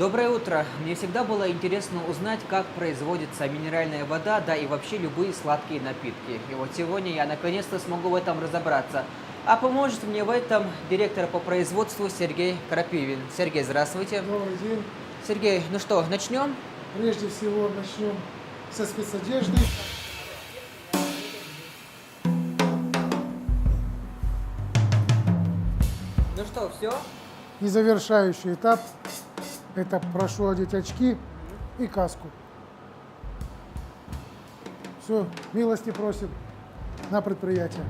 Доброе утро. Мне всегда было интересно узнать, как производится минеральная вода, да и вообще любые сладкие напитки. И вот сегодня я наконец-то смогу в этом разобраться. А поможет мне в этом директор по производству Сергей Крапивин. Сергей, здравствуйте. Добрый день. Сергей, ну что, начнем? Прежде всего начнем со спецодежды. Ну что, все? И завершающий этап – это прошу одеть очки и каску. Все, милости просим на предприятие.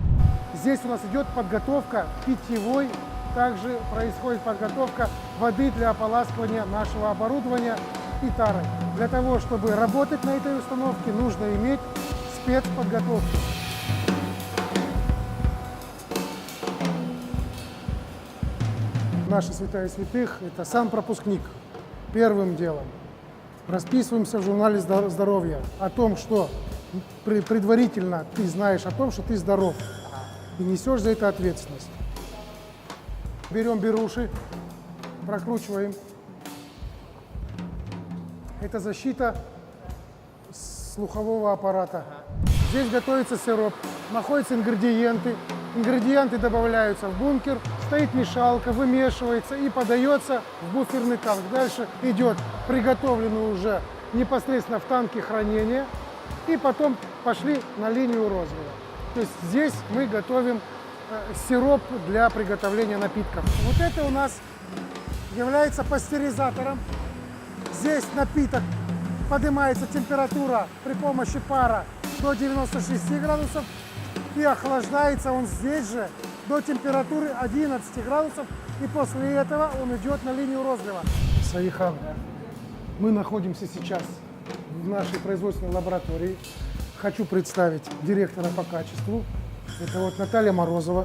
Здесь у нас идет подготовка питьевой, также происходит подготовка воды для ополаскивания нашего оборудования и тарой. Для того, чтобы работать на этой установке, нужно иметь спецподготовку. Наша святая святых – это санпропускник. Первым делом расписываемся в журнале здоровья о том, что предварительно ты знаешь о том, что ты здоров, и несешь за это ответственность. Берем беруши, прокручиваем. Это защита слухового аппарата. Здесь готовится сироп, находятся ингредиенты. Ингредиенты добавляются в бункер, стоит мешалка, вымешивается и подается в буферный танк. Дальше идет приготовленный уже непосредственно в танке хранения. И потом пошли на линию розлива. То есть здесь мы готовим сироп для приготовления напитков. Вот это у нас является пастеризатором. Здесь напиток поднимается температура при помощи пара до 96 градусов. И охлаждается он здесь же до температуры 11 градусов. И после этого он идет на линию розлива. Саихан, мы находимся сейчас в нашей производственной лаборатории. Хочу представить директора по качеству. Это вот Наталья Морозова.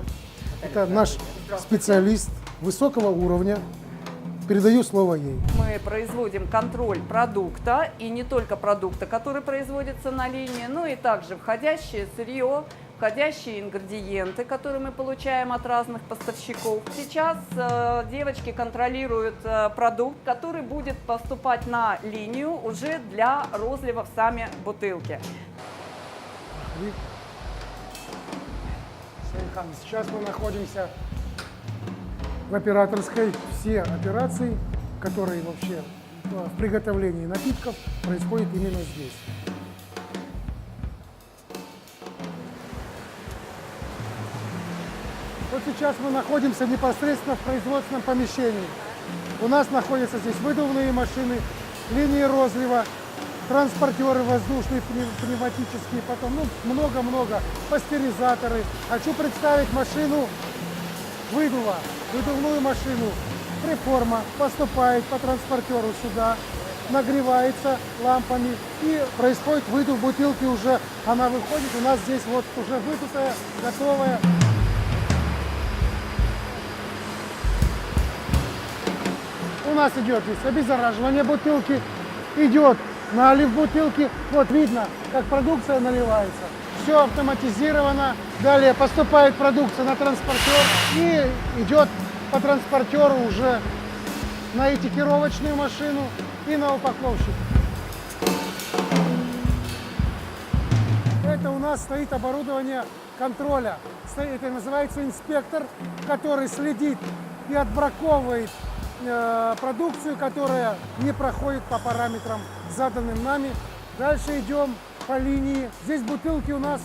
Это наш специалист высокого уровня. Передаю слово ей. Мы производим контроль продукта, и не только продукта, который производится на линии, но и также входящее сырье, входящие ингредиенты, которые мы получаем от разных поставщиков. Сейчас девочки контролируют продукт, который будет поступать на линию уже для розлива в сами бутылки. Саихан, сейчас мы находимся в операторской. Все операции, которые вообще в приготовлении напитков, происходят именно здесь. Вот сейчас мы находимся непосредственно в производственном помещении. У нас находятся здесь выдувные машины, линии розлива, транспортеры воздушные, пневматические, потом много-много, пастеризаторы. Хочу представить машину выдува, выдувную машину. Преформа поступает по транспортеру сюда, нагревается лампами и происходит выдув бутылки уже. Она выходит, у нас здесь вот уже выдутая, готовая. У нас идет здесь обеззараживание бутылки, идет налив бутылки. Вот видно, как продукция наливается. Все автоматизировано. Далее поступает продукция на транспортер и идет по транспортеру уже на этикировочную машину и на упаковщик. Это у нас стоит оборудование контроля. Это называется инспектор, который следит и отбраковывает продукцию, которая не проходит по параметрам, заданным нами. Дальше идем по линии. Здесь бутылки у нас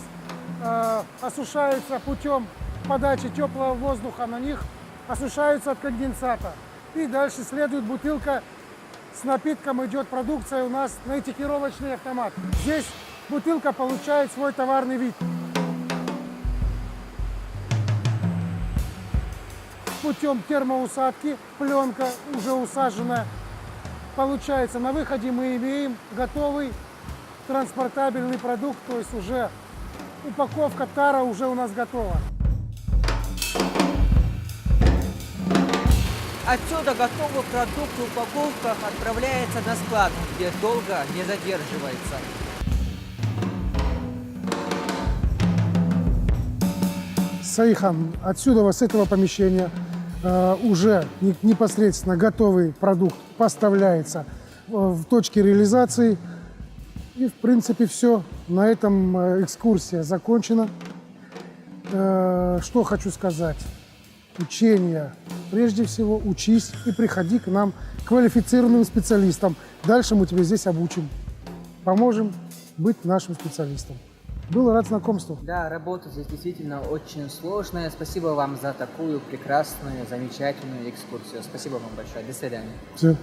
осушаются путем подачи теплого воздуха на них, осушаются от конденсата. И дальше следует бутылка с напитком, идет продукция у нас на этикировочный автомат. Здесь бутылка получает свой товарный вид. Путем термоусадки пленка уже усаженная. Получается, на выходе мы имеем готовый транспортабельный продукт, то есть уже упаковка тара уже у нас готова. Отсюда готовый продукт в упаковках отправляется на склад, где долго не задерживается. Саихан, отсюда, с этого помещения, уже непосредственно готовый продукт поставляется в точке реализации. И, в принципе, все. На этом экскурсия закончена. Что хочу сказать. Учение. Прежде всего, учись и приходи к нам, квалифицированным специалистам. Дальше мы тебя здесь обучим. Поможем быть нашим специалистом. Был рад знакомству. Да, работа здесь действительно очень сложная. Спасибо вам за такую прекрасную, замечательную экскурсию. Спасибо вам большое. До свидания. Все.